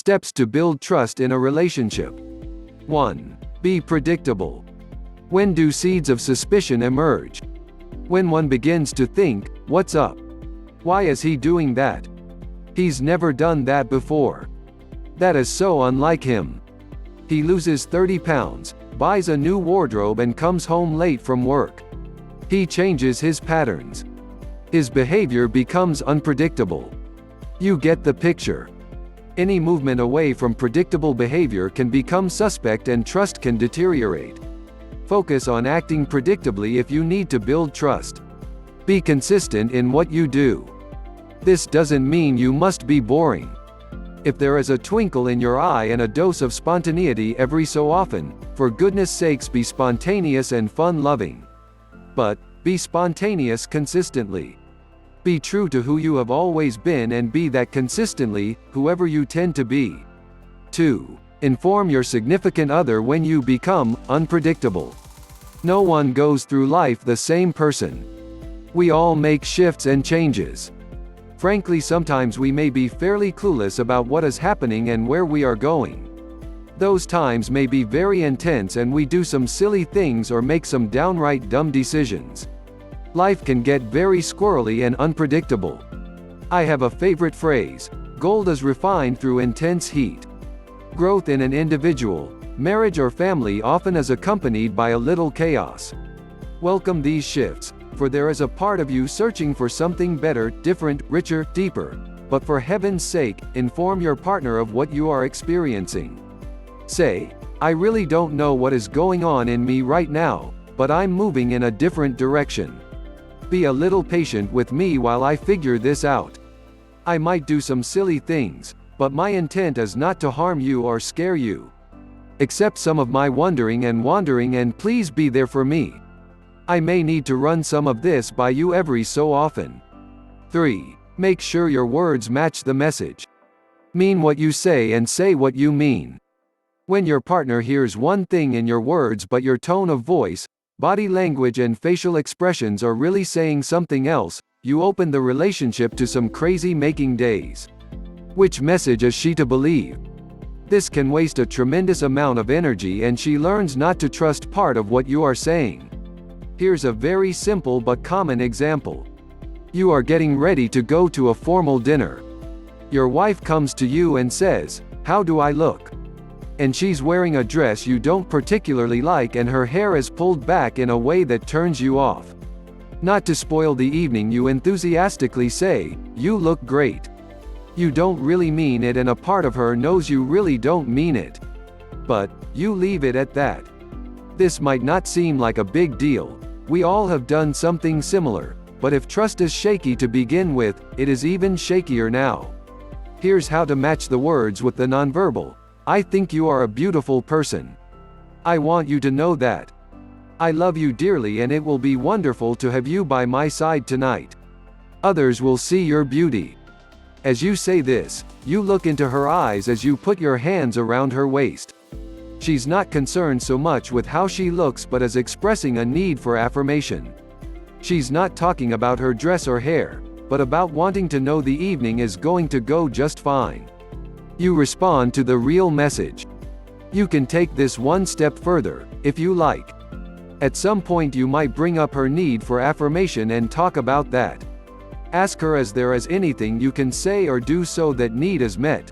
Steps to build trust in a relationship. 1. Be predictable. When do seeds of suspicion emerge? When one begins to think, "What's up? Why is he doing that? He's never done that before. That is so unlike him." He loses 30 pounds, buys a new wardrobe and comes home late from work. He changes his patterns. His behavior becomes unpredictable. You get the picture. Any movement away from predictable behavior can become suspect and trust can deteriorate. Focus on acting predictably if you need to build trust. Be consistent in what you do. This doesn't mean you must be boring. If there is a twinkle in your eye and a dose of spontaneity every so often, for goodness sakes be spontaneous and fun-loving. But, be spontaneous consistently. Be true to who you have always been and be that consistently, whoever you tend to be. 2. Inform your significant other when you become unpredictable. No one goes through life the same person. We all make shifts and changes. Frankly, sometimes we may be fairly clueless about what is happening and where we are going. Those times may be very intense and we do some silly things or make some downright dumb decisions. Life can get very squirrely and unpredictable. I have a favorite phrase: gold is refined through intense heat. Growth in an individual, marriage or family often is accompanied by a little chaos. Welcome these shifts, for there is a part of you searching for something better, different, richer, deeper. But for heaven's sake, inform your partner of what you are experiencing. Say, "I really don't know what is going on in me right now, but I'm moving in a different direction. Be a little patient with me while I figure this out. I might do some silly things, but my intent is not to harm you or scare you. Accept some of my wondering and wandering and please be there for me. I may need to run some of this by you every so often." 3. Make sure your words match the message. Mean what you say and say what you mean. When your partner hears one thing in your words but your tone of voice, body language and facial expressions are really saying something else, you open the relationship to some crazy-making days. Which message is she to believe? This can waste a tremendous amount of energy and she learns not to trust part of what you are saying. Here's a very simple but common example. You are getting ready to go to a formal dinner. Your wife comes to you and says, "How do I look?" And she's wearing a dress you don't particularly like and her hair is pulled back in a way that turns you off. Not to spoil the evening, you enthusiastically say, "You look great." You don't really mean it and a part of her knows you really don't mean it. But, you leave it at that. This might not seem like a big deal. We all have done something similar, but if trust is shaky to begin with, it is even shakier now. Here's how to match the words with the nonverbal. "I think you are a beautiful person. I want you to know that. I love you dearly and it will be wonderful to have you by my side tonight. Others will see your beauty." As you say this, you look into her eyes as you put your hands around her waist. She's not concerned so much with how she looks but is expressing a need for affirmation. She's not talking about her dress or hair, but about wanting to know the evening is going to go just fine. You respond to the real message. You can take this one step further, if you like. At some point you might bring up her need for affirmation and talk about that. Ask her if there is anything you can say or do so that need is met.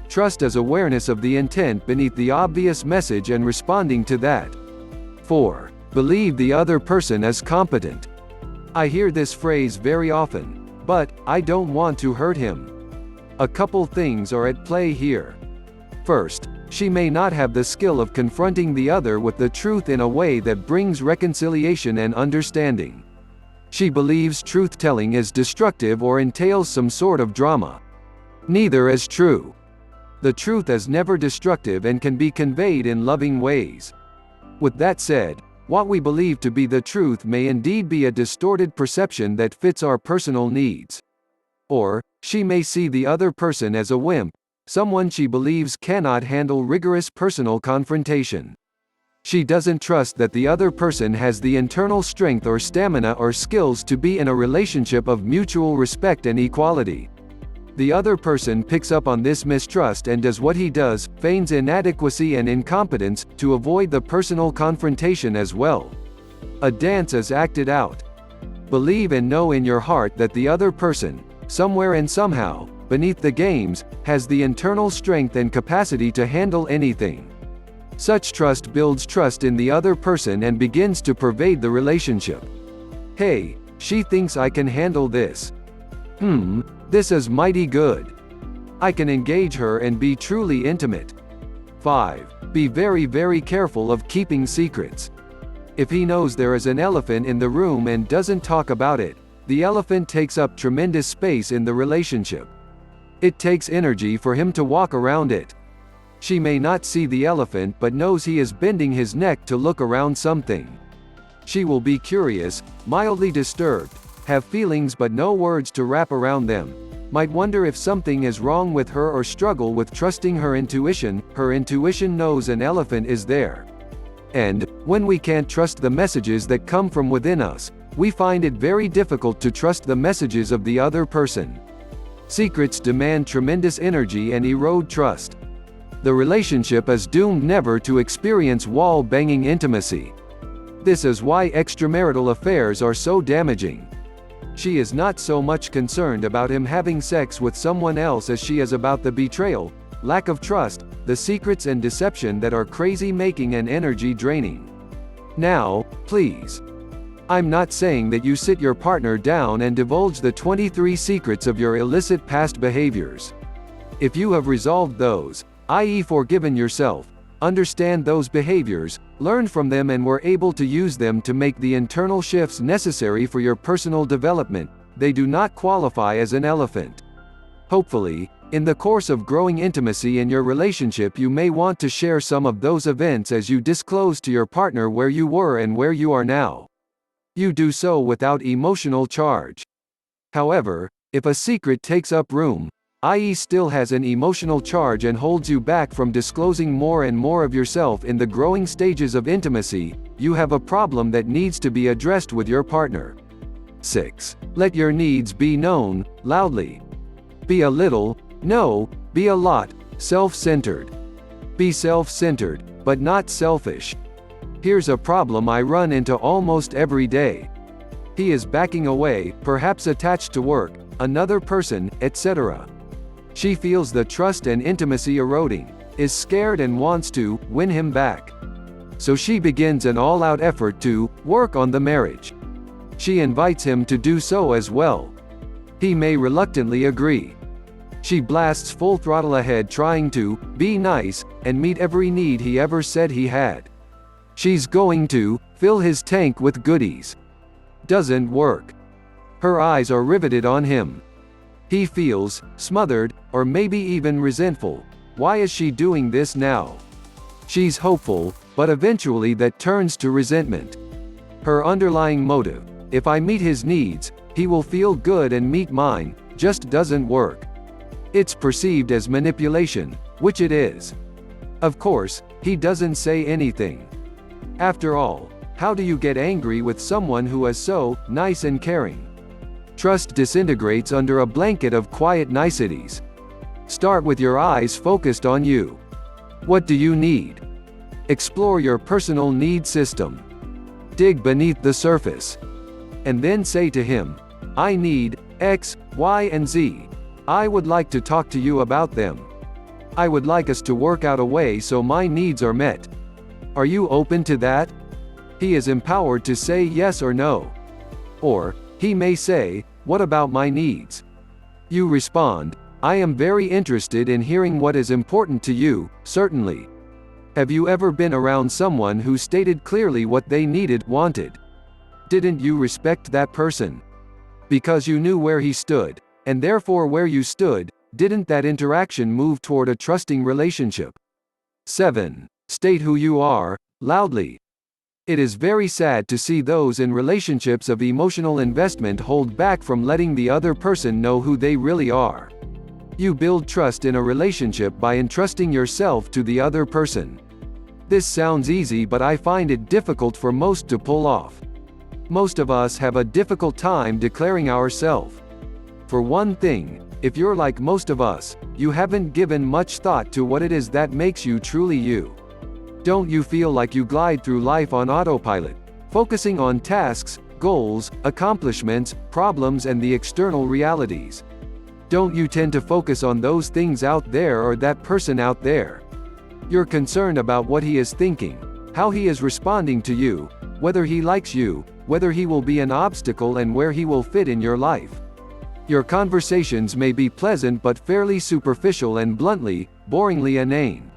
Trust is awareness of the intent beneath the obvious message and responding to that. 4. Believe the other person is competent. I hear this phrase very often, but I don't want to hurt him. A couple things are at play here. First, she may not have the skill of confronting the other with the truth in a way that brings reconciliation and understanding. She believes truth-telling is destructive or entails some sort of drama. Neither is true. The truth is never destructive and can be conveyed in loving ways. With that said, what we believe to be the truth may indeed be a distorted perception that fits our personal needs. Or, she may see the other person as a wimp, someone she believes cannot handle rigorous personal confrontation. She doesn't trust that the other person has the internal strength or stamina or skills to be in a relationship of mutual respect and equality. The other person picks up on this mistrust and does what he does, feigns inadequacy and incompetence, to avoid the personal confrontation as well. A dance is acted out. Believe and know in your heart that the other person, somewhere and somehow, beneath the games, has the internal strength and capacity to handle anything. Such trust builds trust in the other person and begins to pervade the relationship. Hey, she thinks I can handle this. This is mighty good. I can engage her and be truly intimate. 5. Be very, very careful of keeping secrets. If he knows there is an elephant in the room and doesn't talk about it, the elephant takes up tremendous space in the relationship. It takes energy for him to walk around it. She may not see the elephant but knows he is bending his neck to look around something. She will be curious, mildly disturbed, have feelings but no words to wrap around them, might wonder if something is wrong with her or struggle with trusting her intuition. Her intuition knows an elephant is there. And, when we can't trust the messages that come from within us, we find it very difficult to trust the messages of the other person. Secrets demand tremendous energy and erode trust. The relationship is doomed never to experience wall-banging intimacy. This is why extramarital affairs are so damaging. She is not so much concerned about him having sex with someone else as she is about the betrayal, lack of trust, the secrets and deception that are crazy-making and energy-draining. Now, please. I'm not saying that you sit your partner down and divulge the 23 secrets of your illicit past behaviors. If you have resolved those, i.e. forgiven yourself, understand those behaviors, learned from them and were able to use them to make the internal shifts necessary for your personal development, they do not qualify as an elephant. Hopefully, in the course of growing intimacy in your relationship you may want to share some of those events as you disclose to your partner where you were and where you are now. You do so without emotional charge. However, if a secret takes up room, i.e. still has an emotional charge and holds you back from disclosing more and more of yourself in the growing stages of intimacy, you have a problem that needs to be addressed with your partner. 6. Let your needs be known, loudly. Be a little, no, be a lot, self-centered. Be self-centered, but not selfish. Here's a problem I run into almost every day. He is backing away, perhaps attached to work, another person, etc. She feels the trust and intimacy eroding, is scared and wants to win him back. So she begins an all-out effort to work on the marriage. She invites him to do so as well. He may reluctantly agree. She blasts full throttle ahead trying to be nice and meet every need he ever said he had. She's going to fill his tank with goodies. Doesn't work. Her eyes are riveted on him. He feels smothered, or maybe even resentful. Why is she doing this now? She's hopeful, but eventually that turns to resentment. Her underlying motive, if I meet his needs, he will feel good and meet mine, just doesn't work. It's perceived as manipulation, which it is. Of course, he doesn't say anything. After all, how do you get angry with someone who is so nice and caring? Trust disintegrates under a blanket of quiet niceties. Start with your eyes focused on you. What do you need? Explore your personal need system. Dig beneath the surface. And then say to him, I need X, Y, and Z. I would like to talk to you about them. I would like us to work out a way so my needs are met. Are you open to that? He is empowered to say yes or no. Or, he may say, what about my needs? You respond, I am very interested in hearing what is important to you, certainly. Have you ever been around someone who stated clearly what they wanted? Didn't you respect that person? Because you knew where he stood, and therefore where you stood, didn't that interaction move toward a trusting relationship? 7. State who you are, loudly. It is very sad to see those in relationships of emotional investment hold back from letting the other person know who they really are. You build trust in a relationship by entrusting yourself to the other person. This sounds easy, but I find it difficult for most to pull off. Most of us have a difficult time declaring ourselves. For one thing, if you're like most of us, you haven't given much thought to what it is that makes you truly you. Don't you feel like you glide through life on autopilot, focusing on tasks, goals, accomplishments, problems, and the external realities? Don't you tend to focus on those things out there or that person out there? You're concerned about what he is thinking, how he is responding to you, whether he likes you, whether he will be an obstacle, and where he will fit in your life. Your conversations may be pleasant but fairly superficial and bluntly, boringly inane.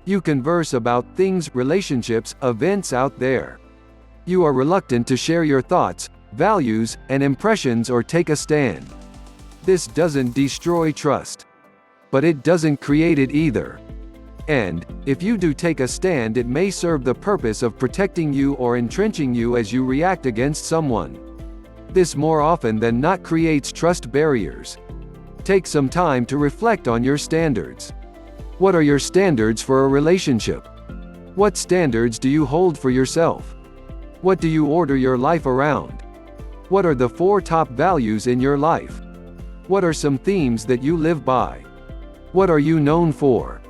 You converse about things, relationships, events out there. You are reluctant to share your thoughts, values, and impressions or take a stand. This doesn't destroy trust. But it doesn't create it either. And, if you do take a stand, it may serve the purpose of protecting you or entrenching you as you react against someone. This more often than not creates trust barriers. Take some time to reflect on your standards. What are your standards for a relationship? What standards do you hold for yourself? What do you order your life around? What are the 4 top values in your life? What are some themes that you live by? What are you known for?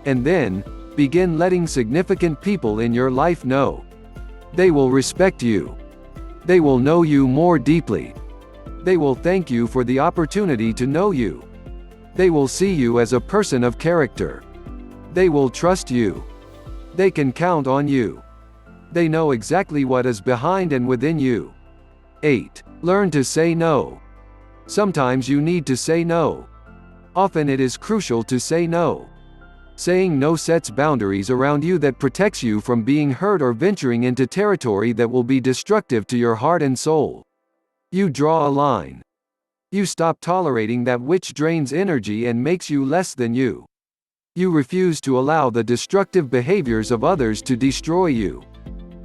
And then, begin letting significant people in your life know. They will respect you. They will know you more deeply. They will thank you for the opportunity to know you. They will see you as a person of character. They will trust you. They can count on you. They know exactly what is behind and within you. 8. Learn to say no. Sometimes you need to say no. Often it is crucial to say no. Saying no sets boundaries around you that protects you from being hurt or venturing into territory that will be destructive to your heart and soul. You draw a line. You stop tolerating that which drains energy and makes you less than you. You refuse to allow the destructive behaviors of others to destroy you.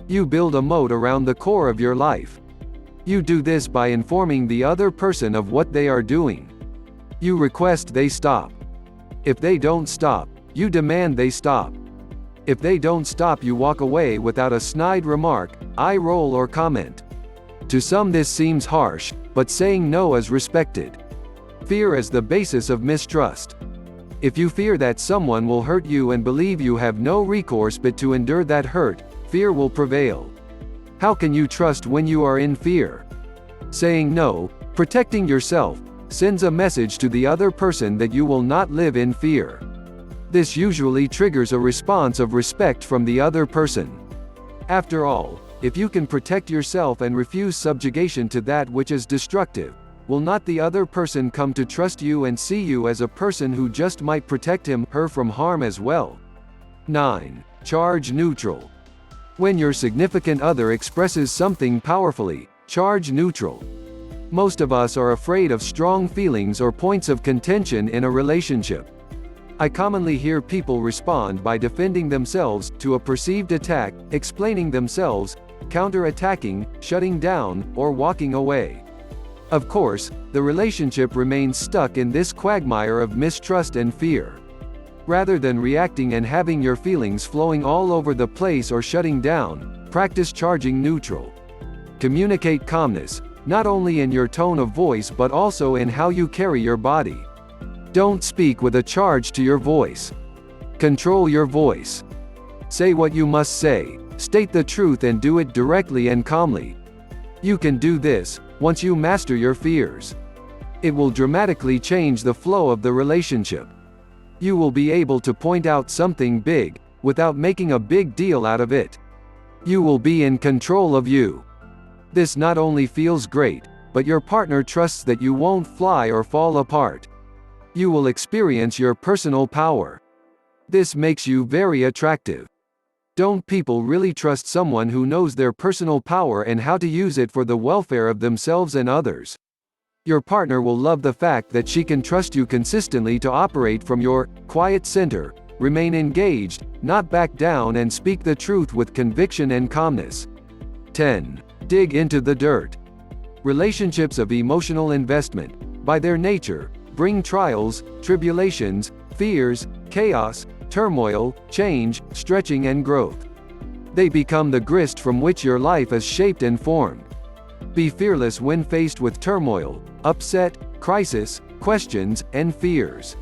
You build a moat around the core of your life. You do this by informing the other person of what they are doing. You request they stop. If they don't stop, you demand they stop. If they don't stop, you walk away without a snide remark, eye roll, or comment. To some this seems harsh, but saying no is respected. Fear is the basis of mistrust. If you fear that someone will hurt you and believe you have no recourse but to endure that hurt, fear will prevail. How can you trust when you are in fear? Saying no, protecting yourself, sends a message to the other person that you will not live in fear. This usually triggers a response of respect from the other person. After all, if you can protect yourself and refuse subjugation to that which is destructive, will not the other person come to trust you and see you as a person who just might protect him/her from harm as well? 9. Charge neutral. When your significant other expresses something powerfully, charge neutral. Most of us are afraid of strong feelings or points of contention in a relationship. I commonly hear people respond by defending themselves to a perceived attack, explaining themselves, counter-attacking, shutting down, or walking away. Of course, the relationship remains stuck in this quagmire of mistrust and fear. Rather than reacting and having your feelings flowing all over the place or shutting down, practice charging neutral. Communicate calmness, not only in your tone of voice but also in how you carry your body. Don't speak with a charge to your voice. Control your voice. Say what you must say, state the truth, and do it directly and calmly. You can do this once you master your fears. It will dramatically change the flow of the relationship. You will be able to point out something big, without making a big deal out of it. You will be in control of you. This not only feels great, but your partner trusts that you won't fly or fall apart. You will experience your personal power. This makes you very attractive. Don't people really trust someone who knows their personal power and how to use it for the welfare of themselves and others? Your partner will love the fact that she can trust you consistently to operate from your quiet center, remain engaged, not back down, and speak the truth with conviction and calmness. 10. Dig into the dirt. Relationships of emotional investment, by their nature, bring trials, tribulations, fears, chaos, turmoil, change, stretching, and growth. They become the grist from which your life is shaped and formed. Be fearless when faced with turmoil, upset, crisis, questions, and fears.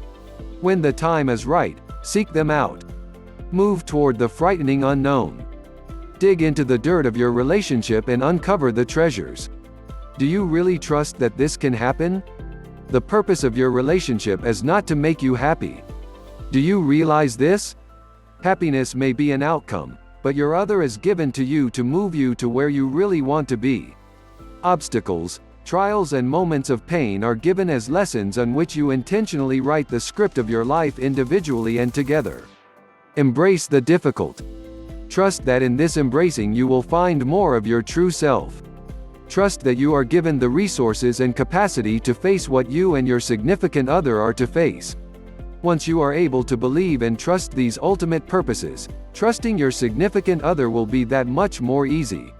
When the time is right, seek them out. Move toward the frightening unknown. Dig into the dirt of your relationship and uncover the treasures. Do you really trust that this can happen? The purpose of your relationship is not to make you happy. Do you realize this? Happiness may be an outcome, but your other is given to you to move you to where you really want to be. Obstacles, trials and moments of pain are given as lessons on which you intentionally write the script of your life individually and together. Embrace the difficult. Trust that in this embracing you will find more of your true self. Trust that you are given the resources and capacity to face what you and your significant other are to face. Once you are able to believe and trust these ultimate purposes, trusting your significant other will be that much more easy.